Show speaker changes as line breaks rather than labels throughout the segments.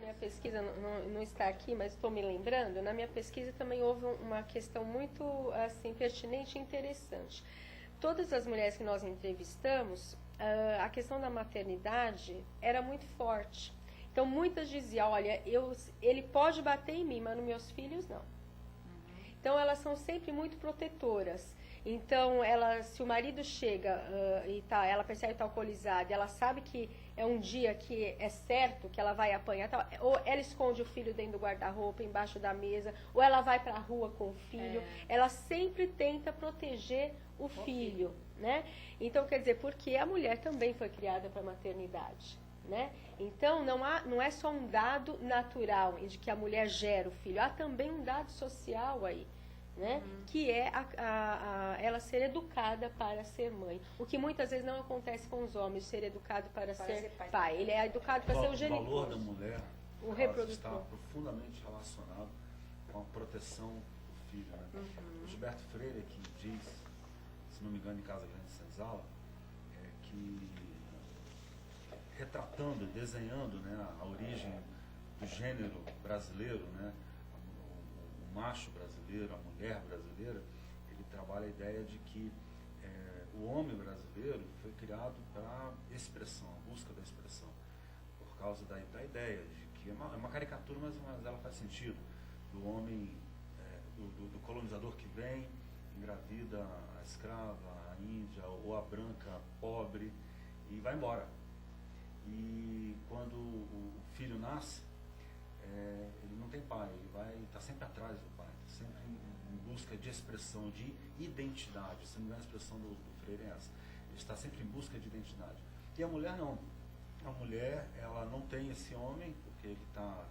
minha pesquisa, não está aqui, mas estou me lembrando, na minha pesquisa também houve uma questão muito assim, pertinente e interessante. Todas as mulheres que nós entrevistamos, a questão da maternidade era muito forte. Então, muitas diziam, olha, ele pode bater em mim, mas nos meus filhos não. Então, elas são sempre muito protetoras. Então, se o marido chega ela percebe que está alcoolizada, ela sabe que é um dia que é certo que ela vai apanhar, ou ela esconde o filho dentro do guarda-roupa, embaixo da mesa, ou ela vai para a rua com o filho, ela sempre tenta proteger o filho, né? Então, quer dizer, porque a mulher também foi criada para a maternidade, né? Então, não é só um dado natural de que a mulher gera o filho, há também um dado social aí, né? Que é ela ser educada para ser mãe. O que muitas vezes não acontece com os homens, ser educado para ser pai. Ele é educado para ser o genitor.
O valor da mulher
o reprodutor
está profundamente relacionado com a proteção do filho. Né? O Gilberto Freire que diz, se não me engano, em Casa Grande de Senzala, que retratando, desenhando, né, a origem do gênero brasileiro, né, o macho brasileiro, a mulher brasileira, ele trabalha a ideia de que o homem brasileiro foi criado para expressão, a busca da expressão, por causa da ideia de que é uma caricatura, mas ela faz sentido, do homem, do colonizador que vem, engravida a escrava, a índia ou a branca pobre e vai embora. E quando o filho nasce, ele não tem pai, ele vai estar sempre atrás do pai, sempre em busca de expressão, de identidade. Se não me engano, a expressão do Freire é essa. Ele está sempre em busca de identidade. E a mulher não. A mulher, ela não tem esse homem, porque ele está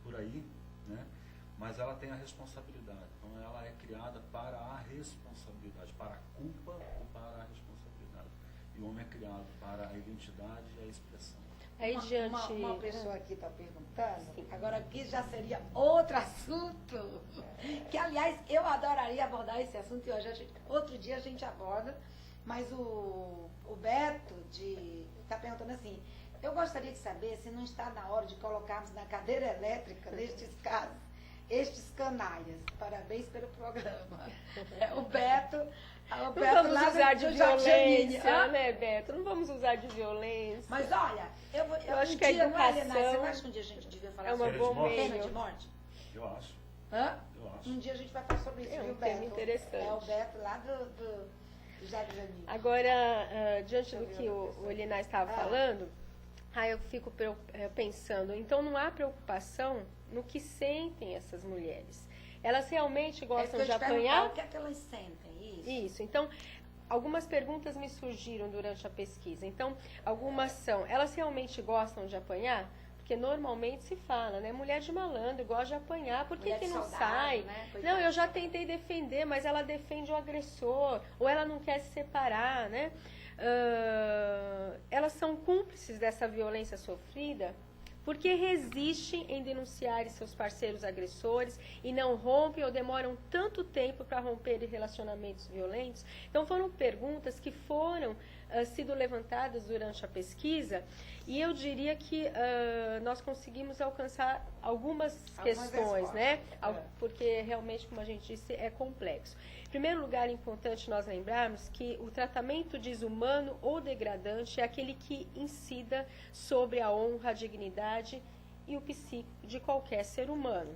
por aí, né? Mas ela tem a responsabilidade. Então ela é criada para a responsabilidade, para a culpa e para a responsabilidade. E o homem é criado para a identidade e a expressão.
Aí diante...
uma pessoa aqui está perguntando, agora aqui já seria outro assunto, que aliás eu adoraria abordar esse assunto e outro dia a gente aborda, mas o Beto está perguntando assim, eu gostaria de saber se não está na hora de colocarmos na cadeira elétrica, nestes casos, estes canalhas. Parabéns pelo programa. O Beto...
Não vamos usar de violência, né, Beto? Não vamos usar de violência.
Mas olha, eu
acho que a educação...
Você acha que um dia a gente devia falar sobre pena de morte?
Eu acho.
Hã?
Eu acho.
Um dia a gente vai falar sobre isso,
viu,
viu,
Beto?
Beto?
Interessante.
É o Beto lá do Jardim Jamil.
Agora, diante do que o Elinay estava falando, eu fico pensando, então não há preocupação no que sentem essas mulheres. Elas realmente gostam de apanhar?
O que é que elas sentem?
Isso. Então, algumas perguntas me surgiram durante a pesquisa. Então, algumas são, elas realmente gostam de apanhar? Porque normalmente se fala, né? Mulher de malandro gosta de apanhar, por que não sai?
Né?
Não, eu já tentei defender, mas ela defende o agressor, ou ela não quer se separar, né? Elas são cúmplices dessa violência sofrida porque resistem em denunciar seus parceiros agressores e não rompem ou demoram tanto tempo para romper relacionamentos violentos. Então foram perguntas que foram sido levantadas durante a pesquisa e eu diria que nós conseguimos alcançar algumas questões, né? Porque realmente, como a gente disse, é complexo. Em primeiro lugar, é importante nós lembrarmos que o tratamento desumano ou degradante é aquele que incida sobre a honra, a dignidade e o psíquico de qualquer ser humano.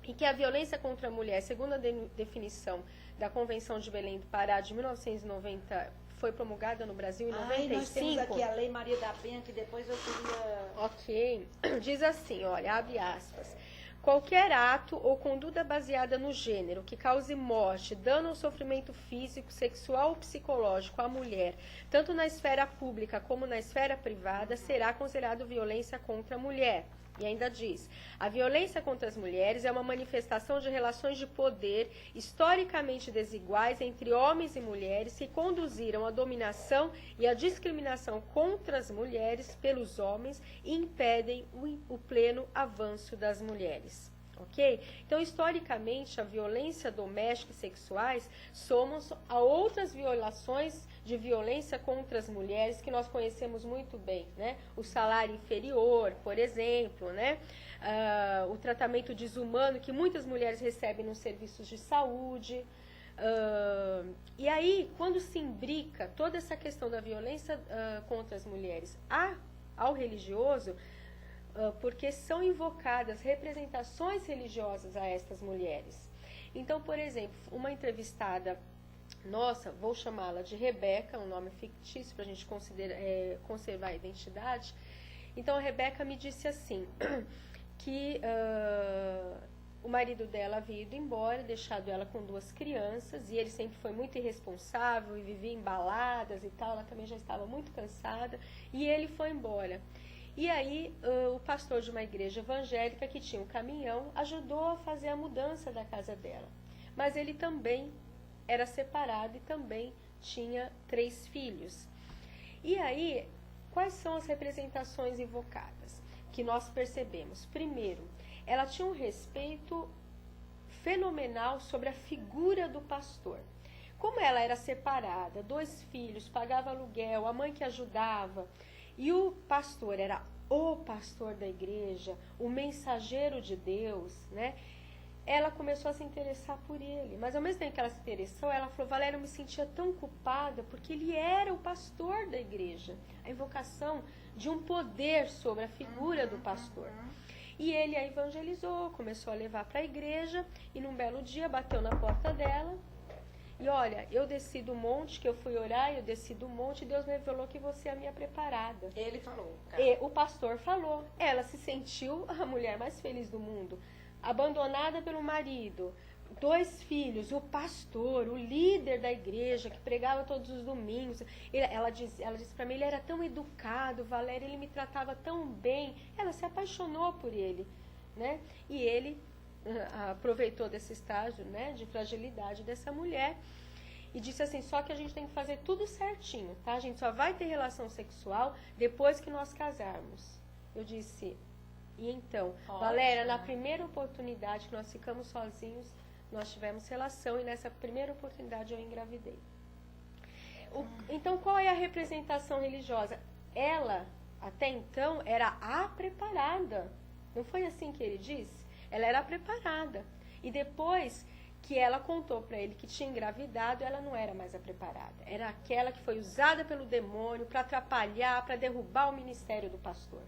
E que a violência contra a mulher, segundo a definição da Convenção de Belém do Pará de 1990, foi promulgada no Brasil em 95.
Nós temos aqui a Lei Maria da Penha, que depois eu queria...
Ok. Diz assim, olha, abre aspas. Qualquer ato ou conduta baseada no gênero que cause morte, dano ou sofrimento físico, sexual ou psicológico à mulher, tanto na esfera pública como na esfera privada, será considerado violência contra a mulher. E ainda diz, a violência contra as mulheres é uma manifestação de relações de poder historicamente desiguais entre homens e mulheres que conduziram à dominação e à discriminação contra as mulheres pelos homens e impedem o pleno avanço das mulheres. Ok? Então, historicamente, a violência doméstica e sexuais somam a outras violações de violência contra as mulheres que nós conhecemos muito bem, né? O salário inferior, por exemplo, né? O tratamento desumano que muitas mulheres recebem nos serviços de saúde. E aí, quando se imbrica toda essa questão da violência contra as mulheres ao religioso, porque são invocadas representações religiosas a estas mulheres. Então, por exemplo, uma entrevistada nossa, vou chamá-la de Rebeca, um nome fictício para a gente conservar a identidade. Então, a Rebeca me disse assim, que o marido dela havia ido embora, deixado ela com 2 crianças, e ele sempre foi muito irresponsável e vivia em baladas e tal, ela também já estava muito cansada, e ele foi embora. E aí, o pastor de uma igreja evangélica que tinha um caminhão ajudou a fazer a mudança da casa dela. Mas ele também era separado e também tinha 3 filhos. E aí, quais são as representações invocadas que nós percebemos? Primeiro, ela tinha um respeito fenomenal sobre a figura do pastor. Como ela era separada, 2 filhos, pagava aluguel, a mãe que ajudava, e o pastor era o pastor da igreja, o mensageiro de Deus, né? Ela começou a se interessar por ele. Mas ao mesmo tempo que ela se interessou, ela falou, Valéria, eu me sentia tão culpada porque ele era o pastor da igreja. A invocação de um poder sobre a figura do pastor. E ele a evangelizou, começou a levar para a igreja e num belo dia bateu na porta dela. E olha, eu desci do monte, que eu fui orar, eu desci do monte e Deus me revelou que você é a minha preparada.
Ele falou.
E o pastor falou. Ela se sentiu a mulher mais feliz do mundo. Abandonada pelo marido, 2 filhos, o pastor, o líder da igreja, que pregava todos os domingos. Ela disse para mim, ele era tão educado, Valéria, ele me tratava tão bem. Ela se apaixonou por ele, né? E ele aproveitou desse estágio, né, de fragilidade dessa mulher e disse assim, só que a gente tem que fazer tudo certinho, tá? A gente só vai ter relação sexual depois que nós casarmos. Eu disse, e então,
ótimo,
Valéria, na primeira oportunidade que nós ficamos sozinhos, nós tivemos relação e nessa primeira oportunidade eu engravidei. Então, qual é a representação religiosa? Ela, até então, era a preparada. Não foi assim que ele disse? Ela era preparada. E depois que ela contou para ele que tinha engravidado, ela não era mais a preparada. Era aquela que foi usada pelo demônio para atrapalhar, para derrubar o ministério do pastor.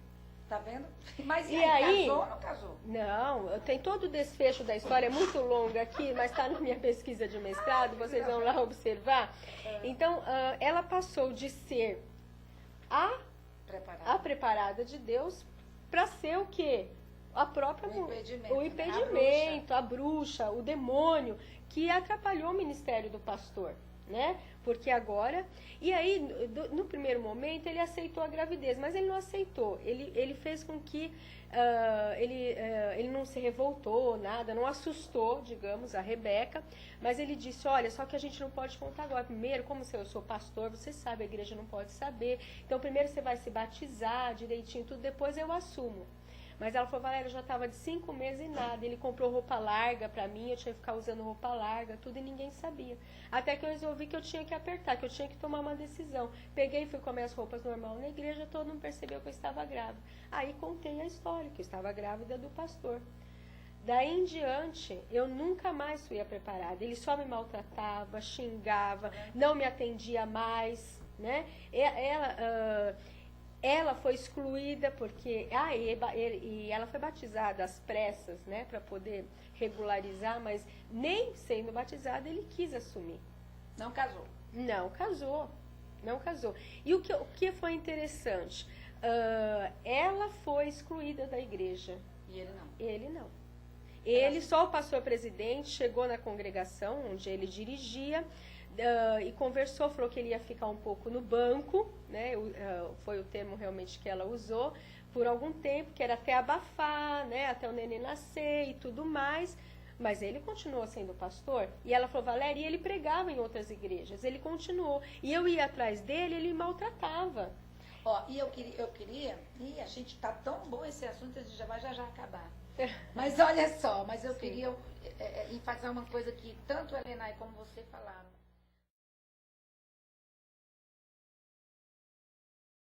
Tá vendo? Mas
e aí,
casou ou não casou?
Não, tem todo o desfecho da história, é muito longa aqui, mas está na minha pesquisa de mestrado, vocês vão lá observar. Então, ela passou de ser a preparada de Deus para ser o quê? A própria o impedimento, a bruxa, o demônio que atrapalhou o ministério do pastor, né? Porque agora, e aí no primeiro momento ele aceitou a gravidez, mas ele não aceitou, ele fez com que ele não se revoltou, nada, não assustou, digamos, a Rebeca, mas ele disse, olha, só que a gente não pode contar agora, primeiro, como eu sou pastor, você sabe, a igreja não pode saber, então primeiro você vai se batizar direitinho, tudo, depois eu assumo. Mas ela falou, Valéria, eu já estava de 5 meses e nada. Ele comprou roupa larga para mim, eu tinha que ficar usando roupa larga, tudo, e ninguém sabia. Até que eu resolvi que eu tinha que apertar, que eu tinha que tomar uma decisão. Peguei e fui com as minhas roupas normal na igreja, todo mundo percebeu que eu estava grávida. Aí contei a história, que eu estava grávida do pastor. Daí em diante, eu nunca mais fui a preparada. Ele só me maltratava, xingava, não me atendia mais, né? Ela foi excluída porque e ela foi batizada às pressas, né, para poder regularizar, mas nem sendo batizada ele quis assumir.
Não casou.
Não casou, não casou. E o que foi interessante, ela foi excluída da igreja.
E ele não.
Ele não. Ele só o pastor presidente chegou na congregação onde ele dirigia. E conversou, falou que ele ia ficar um pouco no banco, né? Foi o termo realmente que ela usou, por algum tempo, que era até abafar, né? Até o neném nascer e tudo mais, mas ele continuou sendo pastor. E ela falou, Valéria, e ele pregava em outras igrejas, ele continuou. E eu ia atrás dele, ele maltratava.
Ó, e eu queria, e a gente tá tão bom esse assunto, a gente já vai já acabar. Mas olha só, mas eu queria enfatizar uma coisa que tanto a Helena como você falaram.